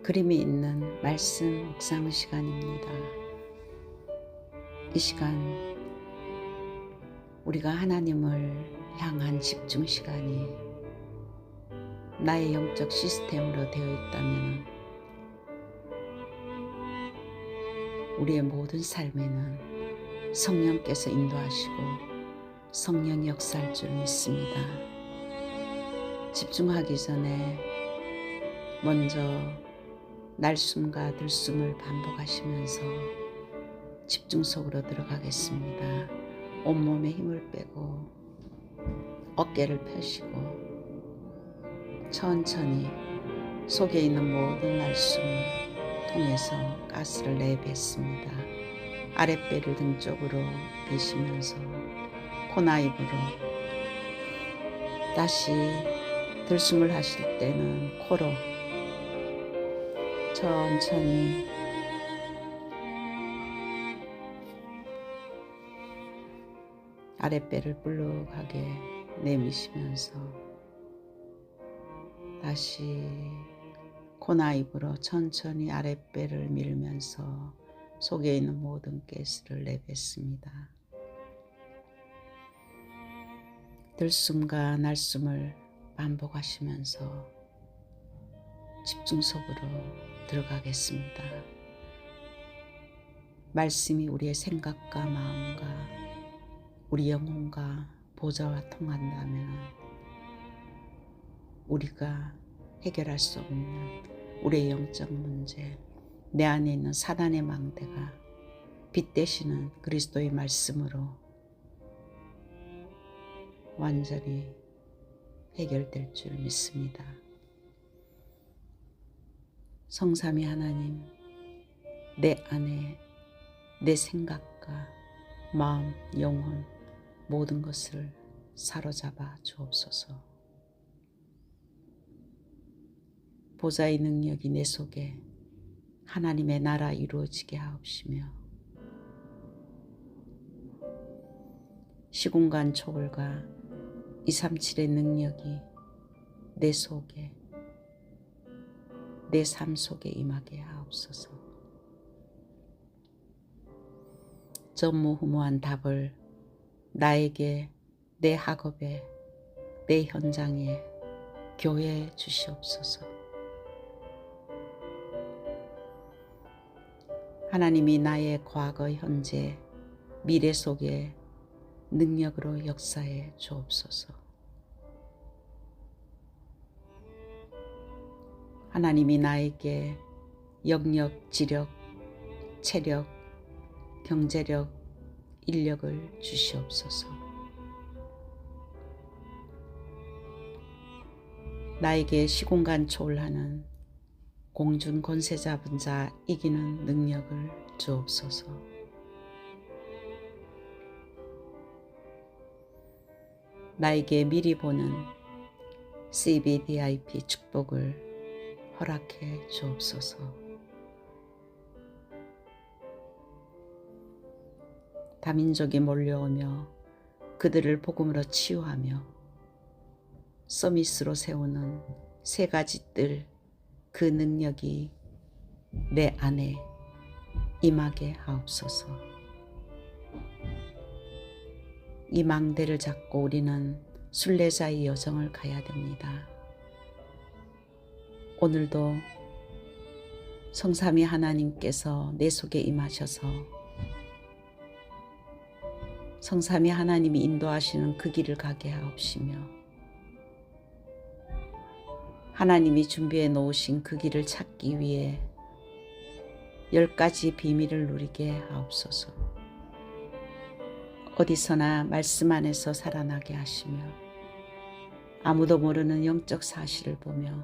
그림이 있는 말씀 묵상 시간입니다. 이 시간 우리가 하나님을 향한 집중 시간이 나의 영적 시스템으로 되어 있다면 우리의 모든 삶에는 성령께서 인도하시고 성령이 역사할 줄 믿습니다. 집중하기 전에 먼저 날숨과 들숨을 반복하시면서 집중 속으로 들어가겠습니다. 온몸에 힘을 빼고 어깨를 펴시고 천천히 속에 있는 모든 날숨을 통해서 가스를 내뱉습니다. 아랫배를 등 쪽으로 빼시면서 코나 입으로 다시 들숨을 하실 때는 코로 천천히 아랫배를 불룩하게 내미시면서 다시 코나 입으로 천천히 아랫배를 밀면서 속에 있는 모든 가스를 내뱉습니다. 들숨과 날숨을 반복하시면서 집중 속으로 들어가겠습니다. 말씀이 우리의 생각과 마음과 우리 영혼과 보좌와 통한다면 우리가 해결할 수 없는 우리의 영적 문제, 내 안에 있는 사단의 망대가 빛 되시는 그리스도의 말씀으로 완전히 해결될 줄 믿습니다. 성삼위 하나님, 내 안에 내 생각과 마음, 영혼 모든 것을 사로잡아 주옵소서. 보좌의 능력이 내 속에 하나님의 나라 이루어지게 하옵시며 시공간 초월과 237의 능력이 내 속에 내 삶 속에 임하게 하옵소서. 전무후무한 답을 나에게, 내 학업에, 내 현장에, 교회에 주시옵소서. 하나님이 나의 과거, 현재, 미래 속에 능력으로 역사해 주옵소서. 하나님이 나에게 영역, 지력, 체력, 경제력, 인력을 주시옵소서. 나에게 시공간 초월하는 공중 권세 잡은 자 이기는 능력을 주옵소서. 나에게 미리 보는 CBDIP 축복을 허락해 주옵소서. 다민족이 몰려오며 그들을 복음으로 치유하며 서밋으로 세우는 세 가지 뜰 그 능력이 내 안에 임하게 하옵소서. 이 망대를 잡고 우리는 순례자의 여정을 가야 됩니다. 오늘도 성삼위 하나님께서 내 속에 임하셔서 성삼위 하나님이 인도하시는 그 길을 가게 하옵시며 하나님이 준비해 놓으신 그 길을 찾기 위해 10가지 비밀을 누리게 하옵소서. 어디서나 말씀 안에서 살아나게 하시며 아무도 모르는 영적 사실을 보며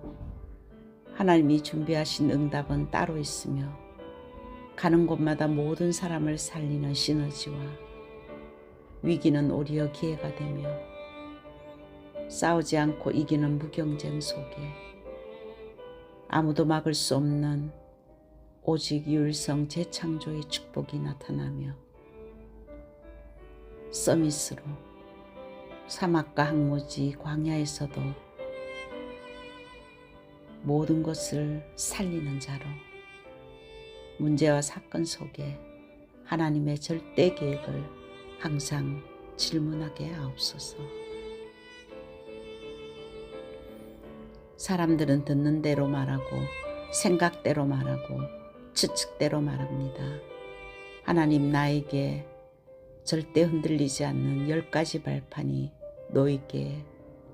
하나님이 준비하신 응답은 따로 있으며 가는 곳마다 모든 사람을 살리는 시너지와 위기는 오히려 기회가 되며 싸우지 않고 이기는 무경쟁 속에 아무도 막을 수 없는 오직 유일성 재창조의 축복이 나타나며 서밋으로 사막과 항무지 광야에서도 모든 것을 살리는 자로 문제와 사건 속에 하나님의 절대 계획을 항상 질문하게 하옵소서. 사람들은 듣는 대로 말하고 생각대로 말하고 추측대로 말합니다. 하나님, 나에게 절대 흔들리지 않는 10가지 발판이 놓이게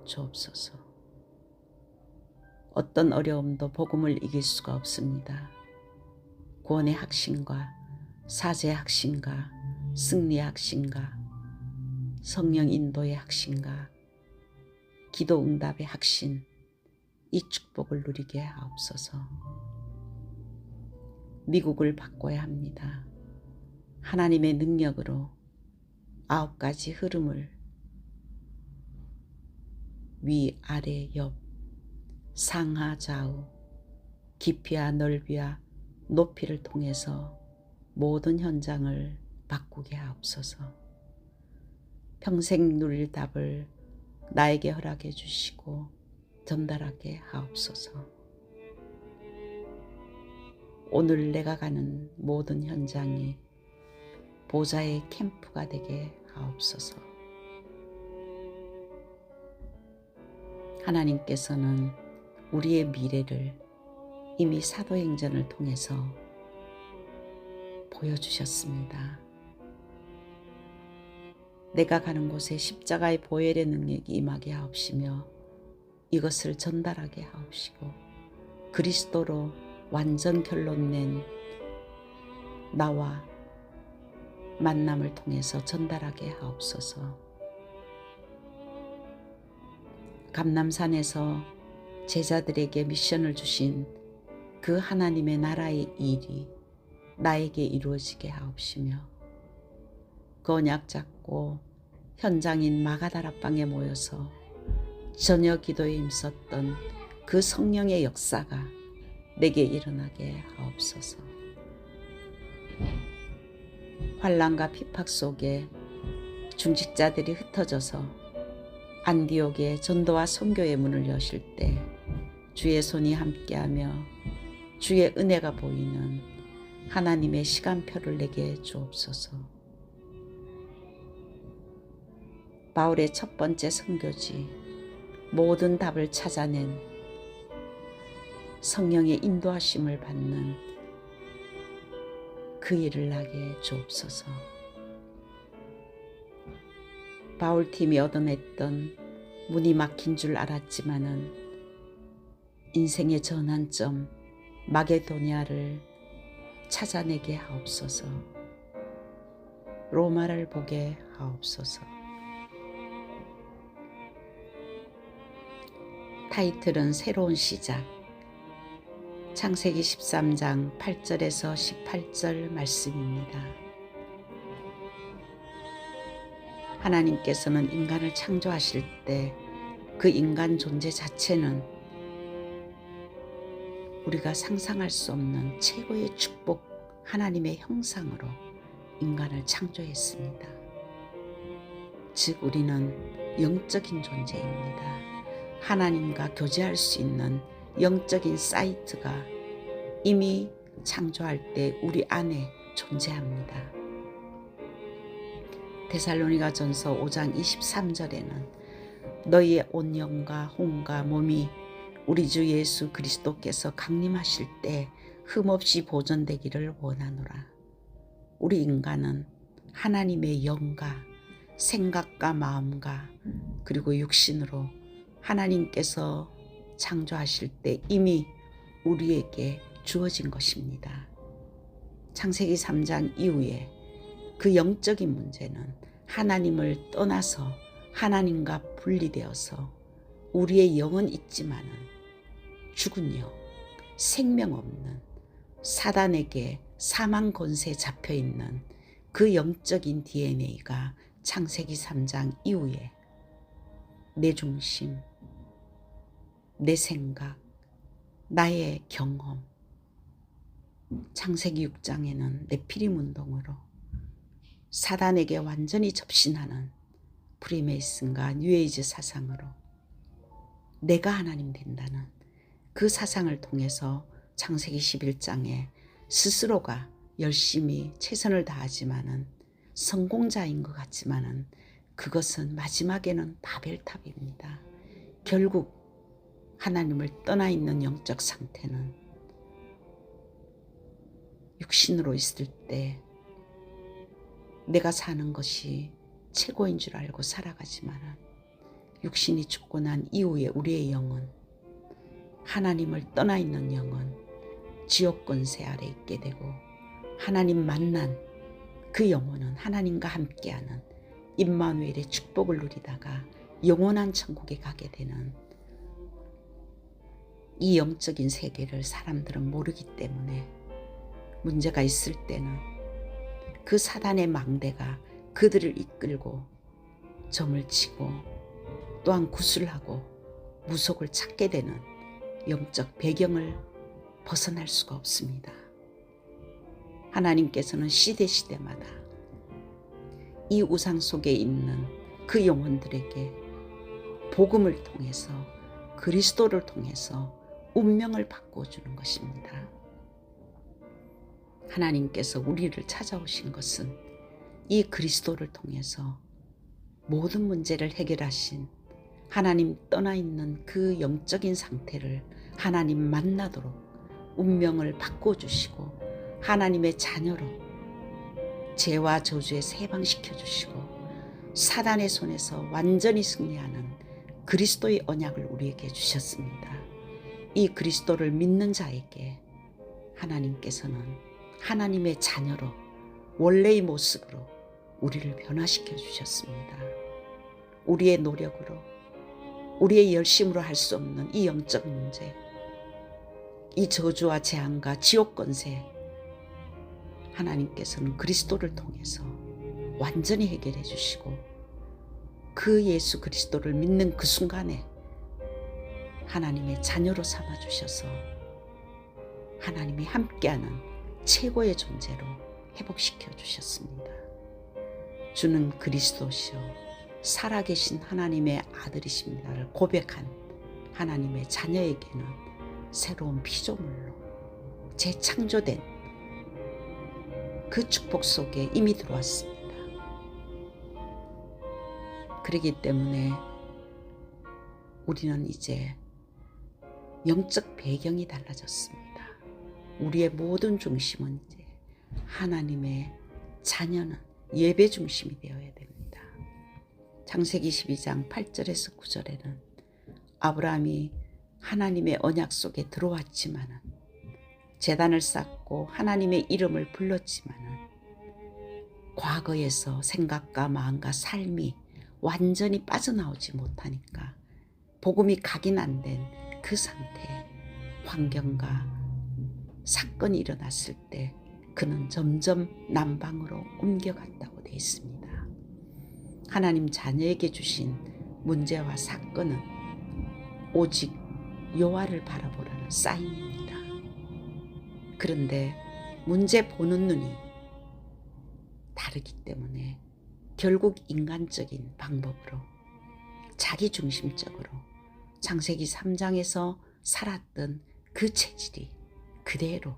주옵소서. 어떤 어려움도 복음을 이길 수가 없습니다. 구원의 확신과 사죄의 확신과 승리의 확신과 성령 인도의 확신과 기도 응답의 확신, 이 축복을 누리게 하옵소서. 미국을 바꿔야 합니다. 하나님의 능력으로 9가지 흐름을 위, 아래, 옆, 상하, 좌우, 깊이와 넓이와 높이를 통해서 모든 현장을 바꾸게 하옵소서. 평생 누릴 답을 나에게 허락해 주시고 전달하게 하옵소서. 오늘 내가 가는 모든 현장이 보좌의 캠프가 되게 하옵소서. 하나님께서는 우리의 미래를 이미 사도행전을 통해서 보여주셨습니다. 내가 가는 곳에 십자가의 보혈의 능력이 임하게 하옵시며 이것을 전달하게 하옵시고 그리스도로 완전 결론낸 나와 만남을 통해서 전달하게 하옵소서. 감람산에서 제자들에게 미션을 주신 그 하나님의 나라의 일이 나에게 이루어지게 하옵시며 그 언약 잡고 현장인 마가다락방에 모여서 저녁 기도에 힘썼던 그 성령의 역사가 내게 일어나게 하옵소서. 환난과 핍박 속에 중직자들이 흩어져서 안디옥의 전도와 선교의 문을 여실 때 주의 손이 함께하며 주의 은혜가 보이는 하나님의 시간표를 내게 주옵소서. 바울의 첫 번째 선교지 모든 답을 찾아낸 성령의 인도하심을 받는 그 일을 나게 주옵소서. 바울팀이 얻어냈던 문이 막힌 줄 알았지만은 인생의 전환점 마게도니아를 찾아내게 하옵소서. 로마를 보게 하옵소서. 타이틀은 새로운 시작. 창세기 13장 8절에서 18절 말씀입니다. 하나님께서는 인간을 창조하실 때 그 인간 존재 자체는 우리가 상상할 수 없는 최고의 축복 하나님의 형상으로 인간을 창조했습니다. 즉 우리는 영적인 존재입니다. 하나님과 교제할 수 있는 영적인 사이트가 이미 창조할 때 우리 안에 존재합니다. 데살로니가전서 5장 23절에는 너희의 온 영과 혼과 몸이 우리 주 예수 그리스도께서 강림하실 때 흠없이 보존되기를 원하노라. 우리 인간은 하나님의 영과 생각과 마음과 그리고 육신으로 하나님께서 창조하실 때 이미 우리에게 주어진 것입니다. 창세기 3장 이후에 그 영적인 문제는 하나님을 떠나서 하나님과 분리되어서 우리의 영은 있지만은 죽은 영, 생명 없는 사단에게 사망 권세에 잡혀 있는 그 영적인 DNA가 창세기 3장 이후에 내 중심, 내 생각, 나의 경험, 창세기 6장에는 네피림 운동으로 사단에게 완전히 접신하는 프리메이슨과 뉴에이지 사상으로 내가 하나님 된다는 그 사상을 통해서 창세기 11장에 스스로가 열심히 최선을 다하지만은 성공자인 것 같지만은 그것은 마지막에는 바벨탑입니다. 결국 하나님을 떠나 있는 영적 상태는 육신으로 있을 때 내가 사는 것이 최고인 줄 알고 살아가지만은 육신이 죽고 난 이후에 우리의 영은, 하나님을 떠나 있는 영은 지옥 권세 아래 있게 되고, 하나님 만난 그 영혼은 하나님과 함께하는 임마누엘의 축복을 누리다가 영원한 천국에 가게 되는, 이 영적인 세계를 사람들은 모르기 때문에 문제가 있을 때는 그 사단의 망대가 그들을 이끌고 점을 치고 또한 구술하고 무속을 찾게 되는 영적 배경을 벗어날 수가 없습니다. 하나님께서는 시대마다 이 우상 속에 있는 그 영혼들에게 복음을 통해서, 그리스도를 통해서 운명을 바꿔주는 것입니다. 하나님께서 우리를 찾아오신 것은 이 그리스도를 통해서 모든 문제를 해결하신, 하나님 떠나 있는 그 영적인 상태를 하나님 만나도록 운명을 바꿔주시고, 하나님의 자녀로 죄와 저주에 해방시켜 주시고, 사단의 손에서 완전히 승리하는 그리스도의 언약을 우리에게 주셨습니다. 이 그리스도를 믿는 자에게 하나님께서는 하나님의 자녀로 원래의 모습으로 우리를 변화시켜 주셨습니다. 우리의 노력으로, 우리의 열심으로 할 수 없는 이 영적 문제, 이 저주와 재앙과 지옥 권세, 하나님께서는 그리스도를 통해서 완전히 해결해 주시고, 그 예수 그리스도를 믿는 그 순간에 하나님의 자녀로 삼아 주셔서 하나님이 함께하는 최고의 존재로 회복시켜 주셨습니다. 주는 그리스도시요 살아계신 하나님의 아들이십니다를 고백한 하나님의 자녀에게는 새로운 피조물로 재창조된 그 축복 속에 이미 들어왔습니다. 그렇기 때문에 우리는 이제 영적 배경이 달라졌습니다. 우리의 모든 중심은 이제 하나님의 자녀는 예배 중심이 되어야 됩니다. 창세기 12장 8절에서 9절에는 아브라함이 하나님의 언약 속에 들어왔지만은, 제단을 쌓고 하나님의 이름을 불렀지만은, 과거에서 생각과 마음과 삶이 완전히 빠져나오지 못하니까 복음이 각인안 된 그 상태, 환경과 사건이 일어났을 때 그는 점점 남방으로 옮겨갔다고 되어 있습니다. 하나님 자녀에게 주신 문제와 사건은 오직 여호와를 바라보라는 사인입니다. 그런데 문제 보는 눈이 다르기 때문에 결국 인간적인 방법으로, 자기중심적으로 창세기 3장에서 살았던 그 체질이 그대로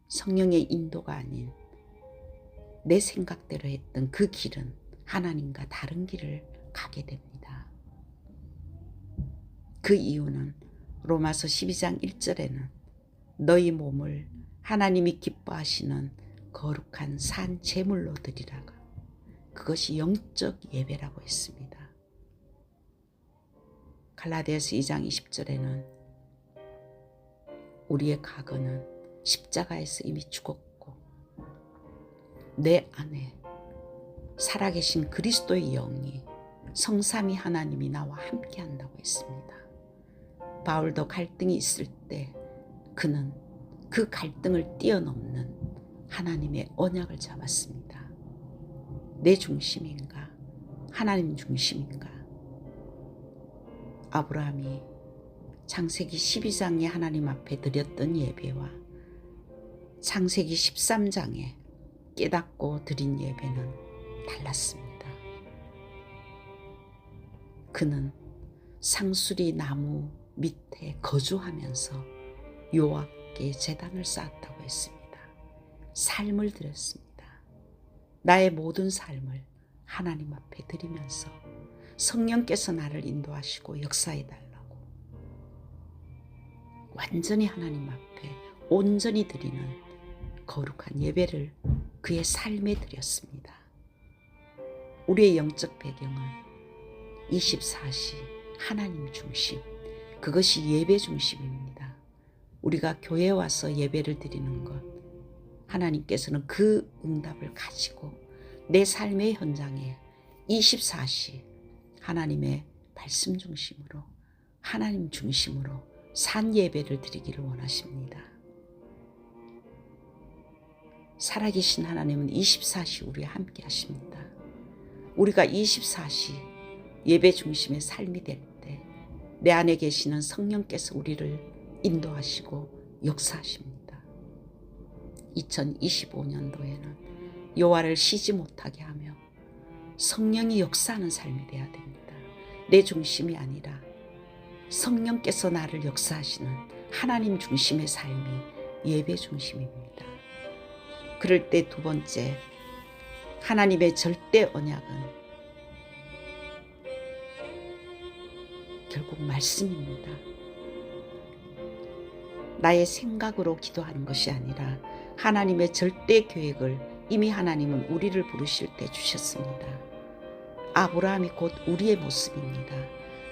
성령의 인도가 아닌 내 생각대로 했던 그 길은 하나님과 다른 길을 가게 됩니다. 그 이유는 로마서 12장 1절에는 너희 몸을 하나님이 기뻐하시는 거룩한 산 제물로 드리라가, 그것이 영적 예배라고 했습니다. 갈라디아서 2장 20절에는 우리의 과거는 십자가에서 이미 죽었고 내 안에 살아계신 그리스도의 영이, 성삼위 하나님이 나와 함께 한다고 했습니다. 바울도 갈등이 있을 때 그는 그 갈등을 뛰어넘는 하나님의 언약을 잡았습니다. 내 중심인가? 하나님 중심인가? 아브라함이 창세기 12장에 하나님 앞에 드렸던 예배와 창세기 13장에 깨닫고 드린 예배는 달랐습니다. 그는 상수리 나무 밑에 거주하면서 여호와께 제단을 쌓았다고 했습니다. 삶을 드렸습니다. 나의 모든 삶을 하나님 앞에 드리면서 성령께서 나를 인도하시고 역사해 달라고 완전히 하나님 앞에 온전히 드리는 거룩한 예배를 그의 삶에 드렸습니다. 우리의 영적 배경은 24시 하나님 중심, 그것이 예배 중심입니다. 우리가 교회에 와서 예배를 드리는 것, 하나님께서는 그 응답을 가지고 내 삶의 현장에 24시 하나님의 말씀 중심으로, 하나님 중심으로 산 예배를 드리기를 원하십니다. 살아계신 하나님은 24시 우리와 함께 하십니다. 우리가 24시 예배 중심의 삶이 될 때 내 안에 계시는 성령께서 우리를 인도하시고 역사하십니다. 2025년도에는 여호와를 쉬지 못하게 하며 성령이 역사하는 삶이 되어야 됩니다. 내 중심이 아니라 성령께서 나를 역사하시는 하나님 중심의 삶이 예배 중심입니다. 그럴 때 두 번째, 하나님의 절대 언약은 결국 말씀입니다. 나의 생각으로 기도하는 것이 아니라 하나님의 절대 계획을 이미 하나님은 우리를 부르실 때 주셨습니다. 아브라함이 곧 우리의 모습입니다.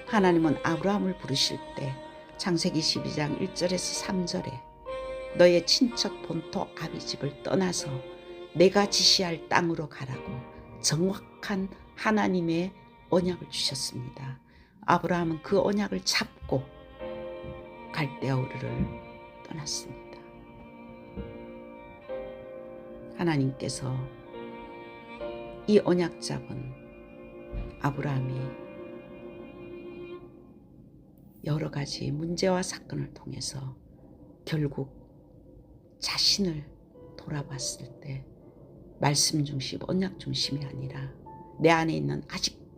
하나님은 아브라함을 부르실 때 창세기 12장 1절에서 3절에 너의 친척 본토 아비집을 떠나서 내가 지시할 땅으로 가라고 정확한 하나님의 언약을 주셨습니다. 아브라함은 그 언약을 잡고 갈대아 우르를 떠났습니다. 하나님께서 이 언약 잡은 아브라함이 여러 가지 문제와 사건을 통해서 결국 자신을 돌아봤을 때 말씀 중심, 언약 중심이 아니라 내 안에 있는 아직도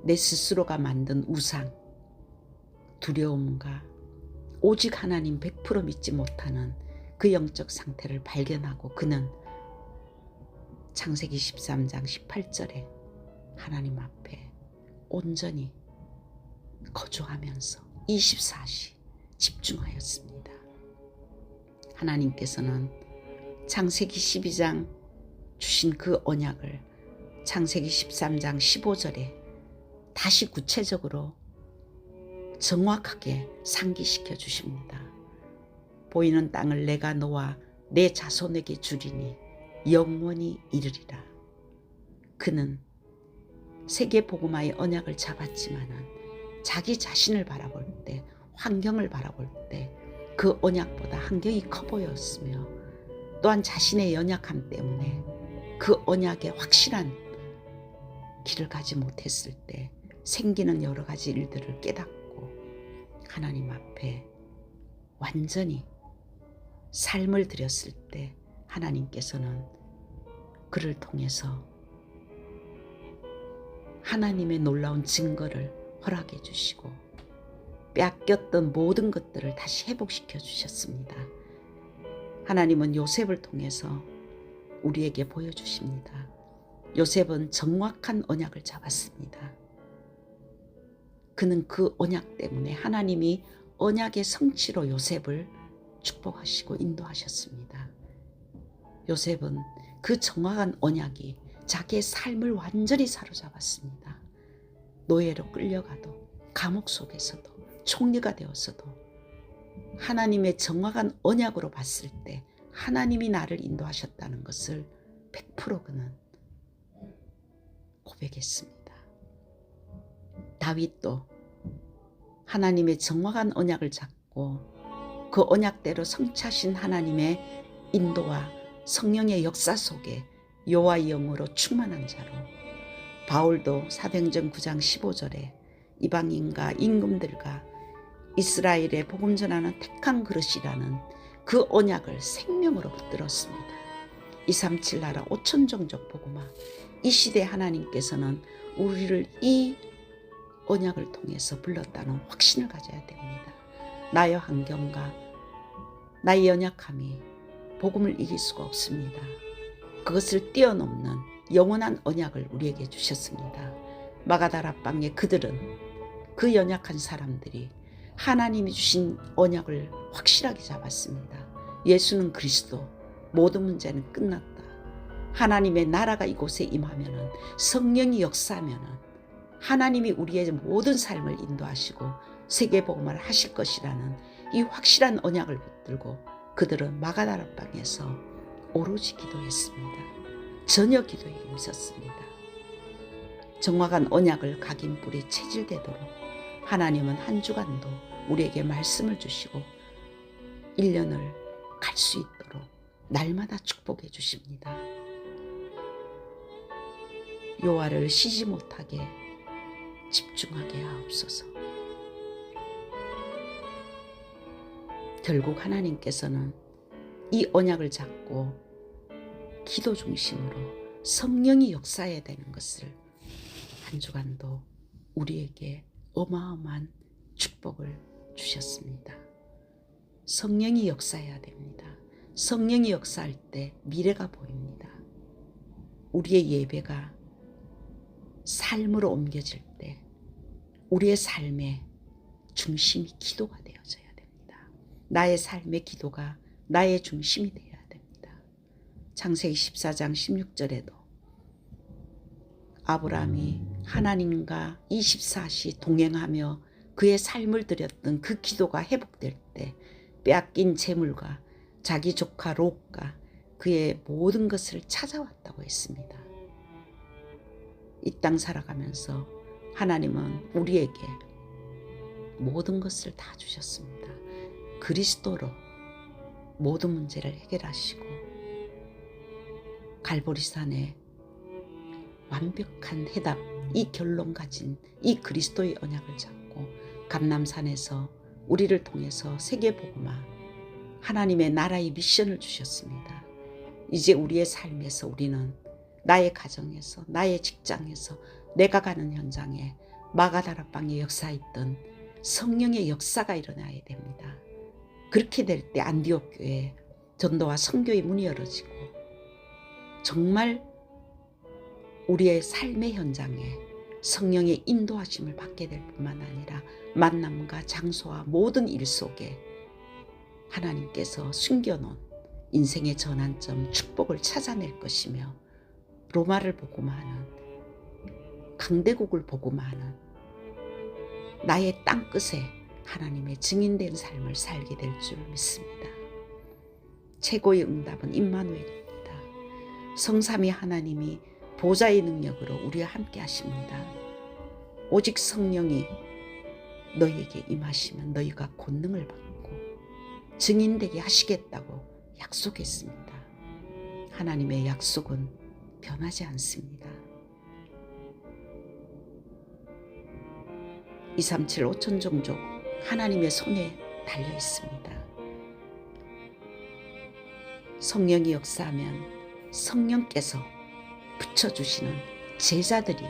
내 스스로가 만든 우상, 두려움과 오직 하나님 100% 믿지 못하는 그 영적 상태를 발견하고 그는 창세기 13장 18절에 하나님 앞에 온전히 거주하면서 24시 집중하였습니다. 하나님께서는 창세기 12장 주신 그 언약을 창세기 13장 15절에 다시 구체적으로 정확하게 상기시켜 주십니다. 보이는 땅을 내가 너와 내 자손에게 주리니 영원히 이르리라. 그는 세계복음화의 언약을 잡았지만은 자기 자신을 바라볼 때, 환경을 바라볼 때 그 언약보다 환경이 커 보였으며 또한 자신의 연약함 때문에 그 언약의 확실한 길을 가지 못했을 때 생기는 여러 가지 일들을 깨닫고 하나님 앞에 완전히 삶을 드렸을 때 하나님께서는 그를 통해서 하나님의 놀라운 증거를 허락해 주시고 빼앗겼던 모든 것들을 다시 회복시켜 주셨습니다. 하나님은 요셉을 통해서 우리에게 보여주십니다. 요셉은 정확한 언약을 잡았습니다. 그는 그 언약 때문에 하나님이 언약의 성취로 요셉을 축복하시고 인도하셨습니다. 요셉은 그 정확한 언약이 자기의 삶을 완전히 사로잡았습니다. 노예로 끌려가도 감옥 속에서도 총리가 되었어도 하나님의 정확한 언약으로 봤을 때 하나님이 나를 인도하셨다는 것을 100% 그는 고백했습니다. 다윗도 하나님의 정확한 언약을 잡고 그 언약대로 성취하신 하나님의 인도와 성령의 역사 속에 여호와의 영으로 충만한 자로, 바울도 사도행전 9장 15절에 이방인과 임금들과 이스라엘의 복음 전하는 택한 그릇이라는 그 언약을 생명으로 붙들었습니다. 237 나라 5천 종족 복음화, 이 시대 하나님께서는 우리를 이 언약을 통해서 불렀다는 확신을 가져야 됩니다. 나의 환경과 나의 연약함이 복음을 이길 수가 없습니다. 그것을 뛰어넘는 영원한 언약을 우리에게 주셨습니다. 마가다락방에 그들은, 그 연약한 사람들이 하나님이 주신 언약을 확실하게 잡았습니다. 예수는 그리스도, 모든 문제는 끝났다. 하나님의 나라가 이곳에 임하면은, 성령이 역사하면은 하나님이 우리의 모든 삶을 인도하시고 세계복음을 하실 것이라는 이 확실한 언약을 붙들고 그들은 마가다락방에서 오로지 기도했습니다. 전혀 기도에 힘썼습니다. 정확한 언약을 각인뿔에 체질되도록 하나님은 한 주간도 우리에게 말씀을 주시고 1년을 갈 수 있도록 날마다 축복해 주십니다. 요한을 쉬지 못하게 집중하게 하옵소서. 결국 하나님께서는 이 언약을 잡고 기도 중심으로 성령이 역사해야 되는 것을 한 주간도 우리에게 어마어마한 축복을 주셨습니다. 성령이 역사해야 됩니다. 성령이 역사할 때 미래가 보입니다. 우리의 예배가 삶으로 옮겨질 때 우리의 삶의 중심이 기도가 되어져야 됩니다. 나의 삶의 기도가 나의 중심이 되어야 됩니다. 창세기 14장 16절에도 아브라함이 하나님과 24시 동행하며 그의 삶을 드렸던 그 기도가 회복될 때 빼앗긴 재물과 자기 조카 롯과 그의 모든 것을 찾아왔다고 했습니다. 이 땅 살아가면서 하나님은 우리에게 모든 것을 다 주셨습니다. 그리스도로 모든 문제를 해결하시고 갈보리산에 완벽한 해답, 이 결론 가진 이 그리스도의 언약을 잡고 감람산에서 우리를 통해서 세계복음화 하나님의 나라의 미션을 주셨습니다. 이제 우리의 삶에서 우리는 나의 가정에서, 나의 직장에서, 내가 가는 현장에 마가다락방의 역사했던 성령의 역사가 일어나야 됩니다. 그렇게 될 때 안디옥 교회 전도와 선교의 문이 열어지고 정말 우리의 삶의 현장에 성령의 인도하심을 받게 될 뿐만 아니라 만남과 장소와 모든 일 속에 하나님께서 숨겨놓은 인생의 전환점, 축복을 찾아낼 것이며 로마를 복음하는, 강대국을 복음하는 나의 땅끝에 하나님의 증인된 삶을 살게 될 줄 믿습니다. 최고의 응답은 임마누엘입니다. 성삼위 하나님이 보좌의 능력으로 우리와 함께 하십니다. 오직 성령이 너희에게 임하시면 너희가 권능을 받고 증인되게 하시겠다고 약속했습니다. 하나님의 약속은 변하지 않습니다. 237 5천 종족 하나님의 손에 달려 있습니다. 성령이 역사하면 성령께서 붙여주시는 제자들이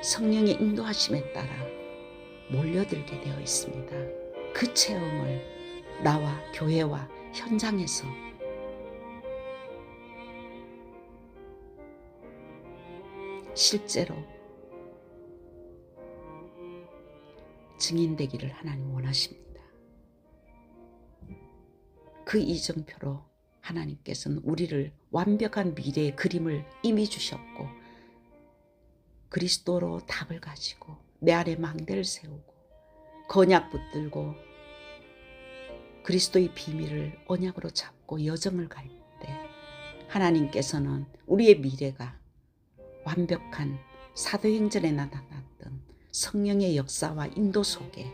성령의 인도하심에 따라 몰려들게 되어 있습니다. 그 체험을 나와 교회와 현장에서 실제로 증인되기를 하나님 원하십니다. 그 이정표로 하나님께서는 우리를 완벽한 미래의 그림을 이미 주셨고 그리스도로 답을 가지고 내 안에 망대를 세우고 언약 붙들고 그리스도의 비밀을 언약으로 잡고 여정을 갈 때 하나님께서는 우리의 미래가 완벽한 사도행전에 나타났던 성령의 역사와 인도 속에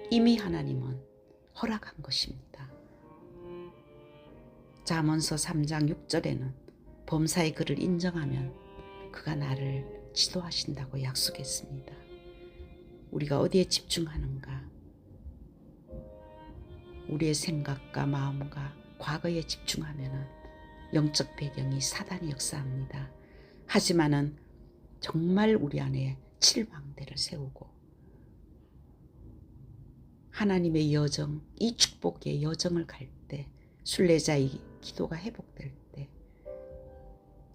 이미 하나님은 허락한 것입니다. 잠언서 3장 6절에는 범사의 그를 인정하면 그가 나를 지도하신다고 약속했습니다. 우리가 어디에 집중하는가? 우리의 생각과 마음과 과거에 집중하면 영적 배경이 사단이 역사합니다. 하지만은 정말 우리 안에 칠망대를 세우고 하나님의 여정, 이 축복의 여정을 갈 때, 순례자의 기도가 회복될 때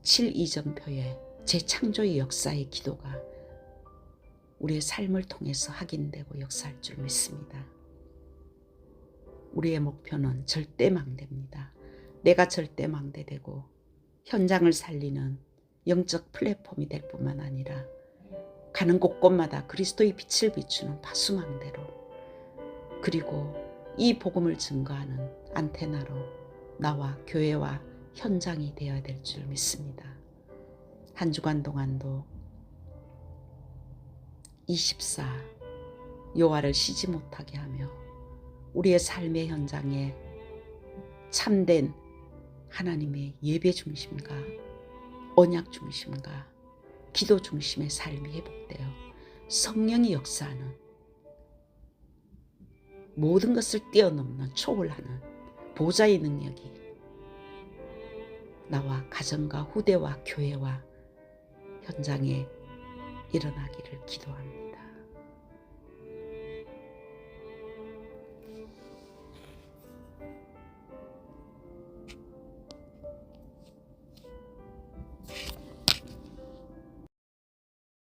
7이정표의 재창조의 역사의 기도가 우리의 삶을 통해서 확인되고 역사할 줄 믿습니다. 우리의 목표는 절대망대입니다. 내가 절대망대되고 현장을 살리는 영적 플랫폼이 될 뿐만 아니라 가는 곳곳마다 그리스도의 빛을 비추는 파수망대로, 그리고 이 복음을 증거하는 안테나로 나와 교회와 현장이 되어야 될 줄 믿습니다. 한 주간 동안도 24 여호와를 쉬지 못하게 하며 우리의 삶의 현장에 참된 하나님의 예배 중심과 언약 중심과 기도 중심의 삶이 회복되어 성령이 역사하는 모든 것을 뛰어넘는 초월하는 보좌의 능력이 나와 가정과 후대와 교회와 현장에 일어나기를 기도합니다.